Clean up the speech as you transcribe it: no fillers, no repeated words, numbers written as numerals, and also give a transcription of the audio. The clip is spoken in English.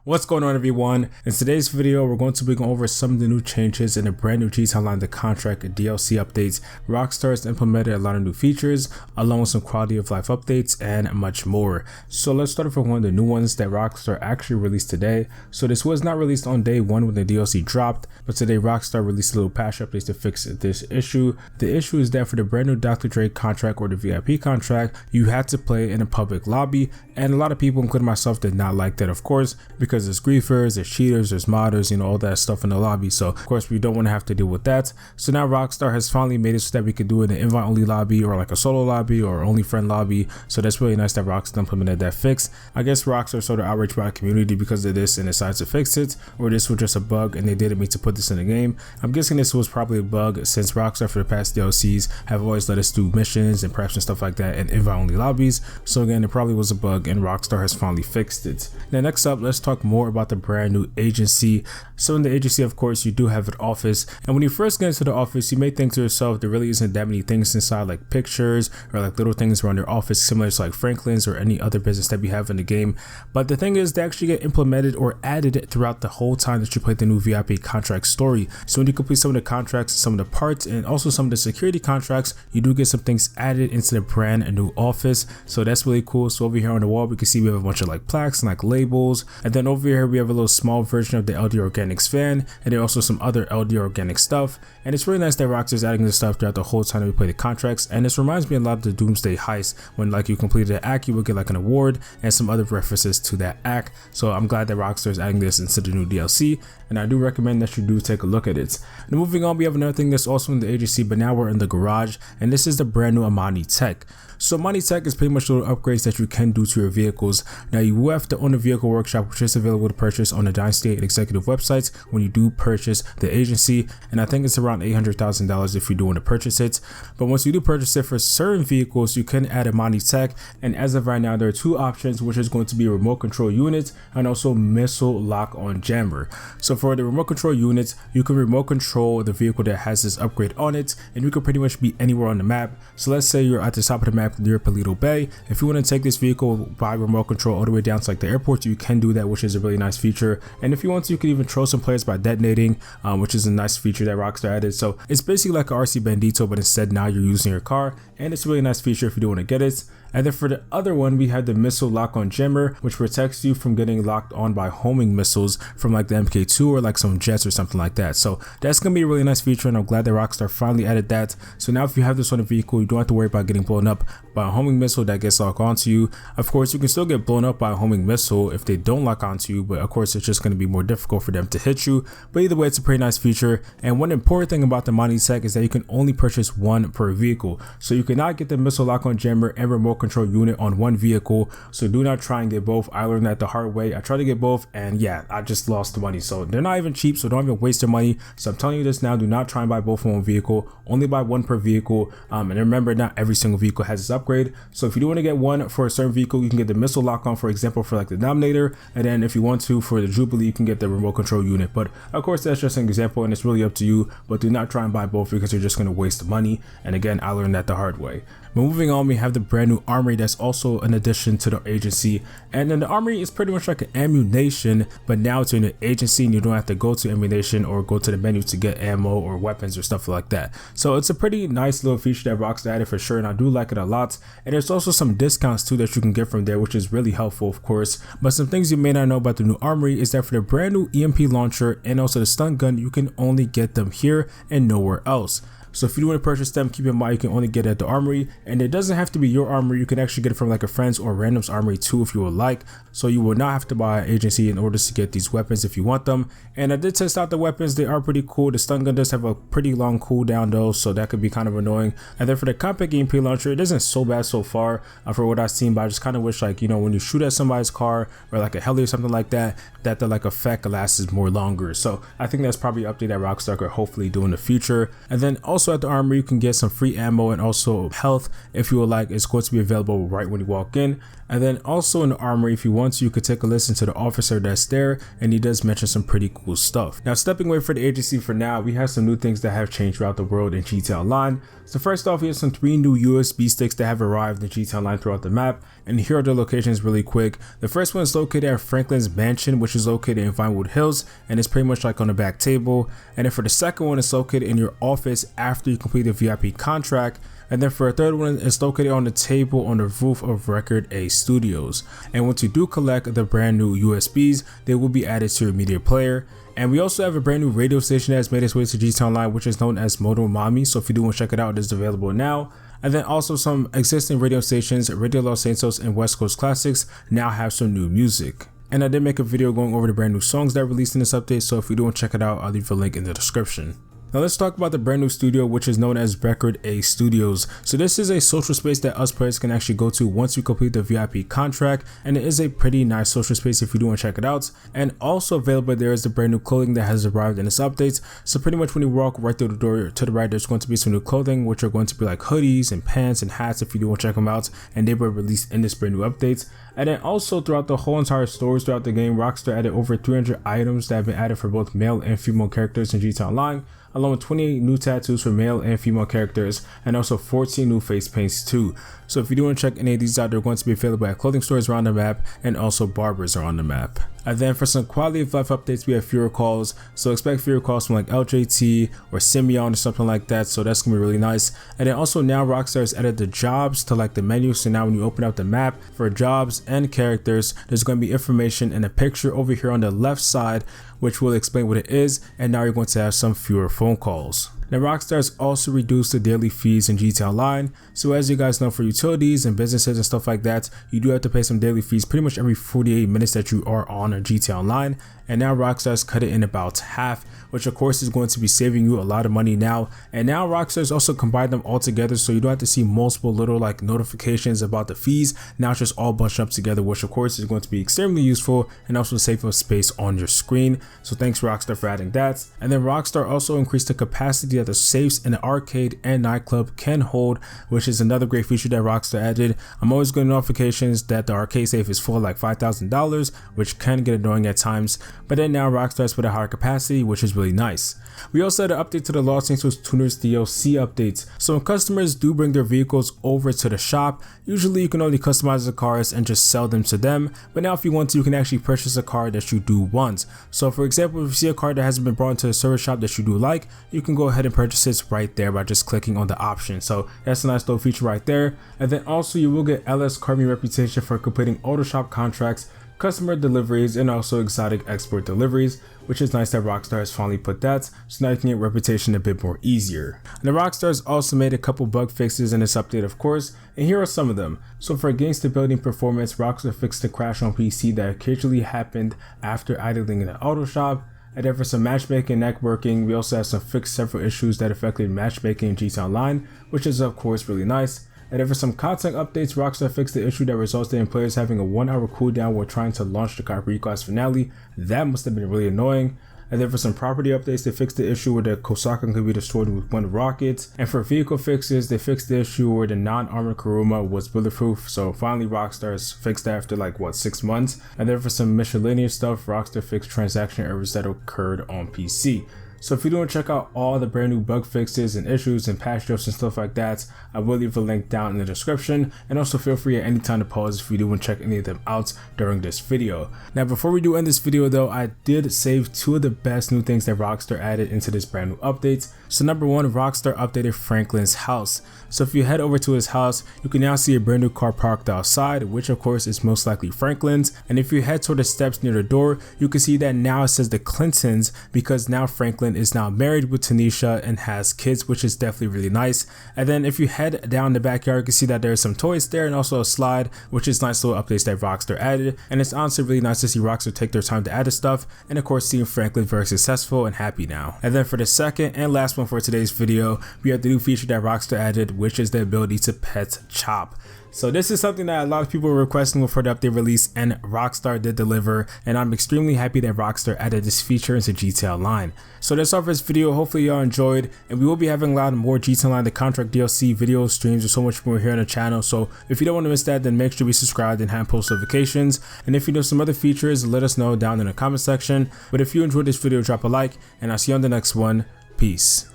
What's going on, everyone? In today's video, we're going to be going over some of the new changes in the brand new GTA Online The Contract DLC updates. Rockstar has implemented a lot of new features, along with some quality of life updates and much more. So let's start off with one of the new ones that Rockstar actually released today. So this was not released on day one when the DLC dropped, but today Rockstar released a little patch updates to fix this issue. The issue is that for the brand new Dr. Dre contract or the VIP contract, you had to play in a public lobby, and a lot of people, including myself, did not like that, of course, because there's griefers, there's cheaters, there's modders, all that stuff in the lobby. So of course we don't want to have to deal with that. So now Rockstar has finally made it so that we could do it in an invite only lobby or like a solo lobby or only friend lobby. So that's really nice that Rockstar implemented that fix. I guess Rockstar sort of outraged by the community because of this and decided to fix it, or this was just a bug and they didn't mean to put this in the game. I'm guessing this was probably a bug, since Rockstar for the past DLCs have always let us do missions and preps and stuff like that in invite only lobbies. So again, it probably was a bug and Rockstar has finally fixed it. Now next up, let's talk more about the brand new agency. So in the agency, of course, you do have an office, and when you first get into the office, you may think to yourself there really isn't that many things inside, like pictures or like little things around your office similar to like Franklin's or any other business that we have in the game. But the thing is, they actually get implemented or added throughout the whole time that you play the new VIP contract story. So when you complete some of the contracts, some of the parts, and also some of the security contracts, you do get some things added into the brand new office. So that's really cool. So over here on the wall, we can see we have a bunch of like plaques and like labels, and then over here we have a little small version of the LD Organics fan, and then also some other LD Organic stuff. And it's really nice that Rockstar is adding this stuff throughout the whole time that we play the contracts. And this reminds me a lot of the Doomsday Heist, when like you completed the act, you would get like an award and some other references to that act. So I'm glad that Rockstar is adding this into the new DLC, and I do recommend that you do take a look at it. Now moving on, we have another thing that's also in the agency, but now we're in the garage, and this is the brand new Imani tech. So Imani tech is pretty much little upgrades that you can do to your vehicles. Now you will have to own a vehicle workshop, which is available to purchase on the Dynasty and Executive websites when you do purchase the agency, and I think it's around $800,000 if you do want to purchase it. But once you do purchase it for certain vehicles, you can add Imani tech, and as of right now there are two options, which is going to be remote control units and also missile lock on jammer. So for the remote control units, you can remote control the vehicle that has this upgrade on it, and you can pretty much be anywhere on the map. So let's say you're at the top of the map near Palito Bay. If you want to take this vehicle by remote control all the way down to like the airport, you can do that, which is a really nice feature. And if you want to, you can even troll some players by detonating, which is a nice feature that Rockstar added. So it's basically like a RC Bandito, but instead now you're using your car, and it's a really nice feature if you do want to get it. And then for the other one, we have the missile lock on jammer, which protects you from getting locked on by homing missiles from like the MK2 or like some jets or something like that. So that's gonna be a really nice feature, and I'm glad that Rockstar finally added that. So now if you have this on a vehicle, you don't have to worry about getting blown up by a homing missile that gets locked onto you. Of course, you can still get blown up by a homing missile if they don't lock onto you, but of course it's just going to be more difficult for them to hit you. But either way, it's a pretty nice feature. And one important thing about the Imani tech is that you can only purchase one per vehicle. So you cannot get the missile lock on jammer and remote control unit on one vehicle. So do not try and get both. I learned that the hard way. I tried to get both, and yeah, I just lost the money. So they're not even cheap, so don't even waste your money. So I'm telling you this now, do not try and buy both on one vehicle. Only buy one per vehicle. And remember, not every single vehicle has this upgrade. So if you do want to get one for a certain vehicle, you can get the missile lock on, for example, for like the Dominator, and then if you want to for the Jubilee, you can get the remote control unit. But of course that's just an example, and it's really up to you. But do not try and buy both, because you're just going to waste money. And again, I learned that the hard way. But moving on, we have the brand new armory that's also an addition to the agency. And then the armory is pretty much like an ammunition, but now it's in an agency and you don't have to go to ammunition or go to the menu to get ammo or weapons or stuff like that. So it's a pretty nice little feature that Rockstar added for sure, and I do like it a lot. And there's also some discounts too that you can get from there, which is really helpful, of course. But some things you may not know about the new armory is that for the brand new EMP launcher and also the stun gun, you can only get them here and nowhere else. So if you do want to purchase them, keep in mind you can only get it at the armory, and it doesn't have to be your armory. You can actually get it from like a friend's or random's armory too if you would like. So you will not have to buy an agency in order to get these weapons if you want them. And I did test out the weapons. They are pretty cool. The stun gun does have a pretty long cooldown though, so that could be kind of annoying. And then for the compact EMP launcher, it isn't so bad so far for what I've seen, but I just kind of wish, like, when you shoot at somebody's car or like a heli or something like that, that the like effect lasts more longer. So I think that's probably an update that Rockstar could hopefully do in the future. And then also at the armory, you can get some free ammo and also health if you would like. It's going to be available right when you walk in. And then also in the armory, if you want to, you could take a listen to the officer that's there, and he does mention some pretty cool stuff. Now, stepping away from the agency for now, we have some new things that have changed throughout the world in GTA Online. So first off, we have some 3 new USB sticks that have arrived in GTA Online throughout the map. and here are the locations really quick. The first one is located at Franklin's mansion, which is located in Vinewood Hills, and it's pretty much like on the back table. And then for the second one, it's located in your office after you complete the VIP contract. And then for a third one, it's located on the table on the roof of Record A Studios. And once you do collect the brand new USBs, they will be added to your media player. And we also have a brand new radio station that has made its way to G-Town Online, which is known as Moto Mami. So if you do want to check it out, it is available now. And then also some existing radio stations, Radio Los Santos and West Coast Classics, now have some new music. And I did make a video going over the brand new songs that are released in this update, so if you do want to check it out, I'll leave a link in the description. Now let's talk about the brand new studio, which is known as Record A Studios. So this is a social space that us players can actually go to once we complete the VIP contract, and it is a pretty nice social space if you do want to check it out. And also available there is the brand new clothing that has arrived in this update. So pretty much when you walk right through the door to the right, there's going to be some new clothing, which are going to be like hoodies and pants and hats if you do want to check them out, and they were released in this brand new update. And then also throughout the whole entire stores throughout the game, Rockstar added over 300 items that have been added for both male and female characters in G-Town Online, along with 28 new tattoos for male and female characters, and also 14 new face paints too. So if you do want to check any of these out, they're going to be available at clothing stores around the map, and also barbers are on the map. And then for some quality of life updates, we have fewer calls. So expect fewer calls from like LJT or Simeon or something like that. So that's gonna be really nice. And then also now Rockstar has added the jobs to like the menu. So now when you open up the map for jobs and characters, there's going to be information and a picture over here on the left side, which will explain what it is. And now you're going to have some fewer phone calls. Now Rockstar has also reduced the daily fees in GTA Online. So as you guys know, for utilities and businesses and stuff like that, you do have to pay some daily fees pretty much every 48 minutes that you are on a GTA Online. And now Rockstar has cut it in about half, which of course is going to be saving you a lot of money now. And now Rockstar has also combined them all together, so you don't have to see multiple little like notifications about the fees. Now it's just all bunched up together, which of course is going to be extremely useful and also save up space on your screen. So thanks Rockstar for adding that. And then Rockstar also increased the capacity that the safes in the arcade and nightclub can hold, which is another great feature that Rockstar added. I'm always getting notifications that the arcade safe is full like $5,000, which can get annoying at times. But then now Rockstar has put a higher capacity, which is really nice. We also had an update to the Los Santos Tuners DLC updates. So when customers do bring their vehicles over to the shop, usually you can only customize the cars and just sell them to them. But now if you want to, you can actually purchase a car that you do want. So for example, if you see a car that hasn't been brought into the service shop that you do like, you can go ahead and purchase it right there by just clicking on the option. So that's a nice little feature right there. And then also you will get LS Carbon reputation for completing auto shop contracts, customer deliveries, and also exotic export deliveries, which is nice that Rockstar has finally put that, so now you can get reputation a bit more easier. And the Rockstar has also made a couple bug fixes in this update, of course, and here are some of them. So for game stability and performance, Rockstar fixed the crash on PC that occasionally happened after idling in the auto shop. And then for some matchmaking and networking, we also have some fixed several issues that affected matchmaking in GTA Online, which is of course really nice. And then for some content updates, Rockstar fixed the issue that resulted in players having a 1-hour cooldown while trying to launch the Capri Class finale. That must have been really annoying. And then for some property updates, they fixed the issue where the Kosaka can be destroyed with one rocket. And for vehicle fixes, they fixed the issue where the non-armored Kuruma was bulletproof. So finally Rockstar has fixed that after like 6 months. And then for some miscellaneous stuff, Rockstar fixed transaction errors that occurred on PC. So if you do want to check out all the brand new bug fixes and issues and patch notes and stuff like that, I will leave a link down in the description, and also feel free at any time to pause if you do want to check any of them out during this video. Now before we do end this video though, I did save 2 of the best new things that Rockstar added into this brand new update. So number 1, Rockstar updated Franklin's house. So if you head over to his house, you can now see a brand new car parked outside, which of course is most likely Franklin's. And if you head toward the steps near the door, you can see that now it says the Clintons, because now Franklin is now married with Tanisha and has kids, which is definitely really nice. And then if you head down the backyard, you can see that there's some toys there and also a slide, which is nice little updates that Rockstar added. And it's honestly really nice to see Rockstar take their time to add this stuff, and of course seeing Franklin very successful and happy now. And then for the second and last one for today's video, we have the new feature that Rockstar added, which is the ability to pet chop. So this is something that a lot of people were requesting for the update release, and Rockstar did deliver, and I'm extremely happy that Rockstar added this feature into GTA Online. So that's all for this video. Hopefully y'all enjoyed, and we will be having a lot more GTA Online the contract DLC videos, streams, and so much more here on the channel. So if you don't want to miss that, then make sure you subscribe and have post notifications. And if you know some other features, let us know down in the comment section. But if you enjoyed this video, drop a like, and I'll see you on the next one. Peace.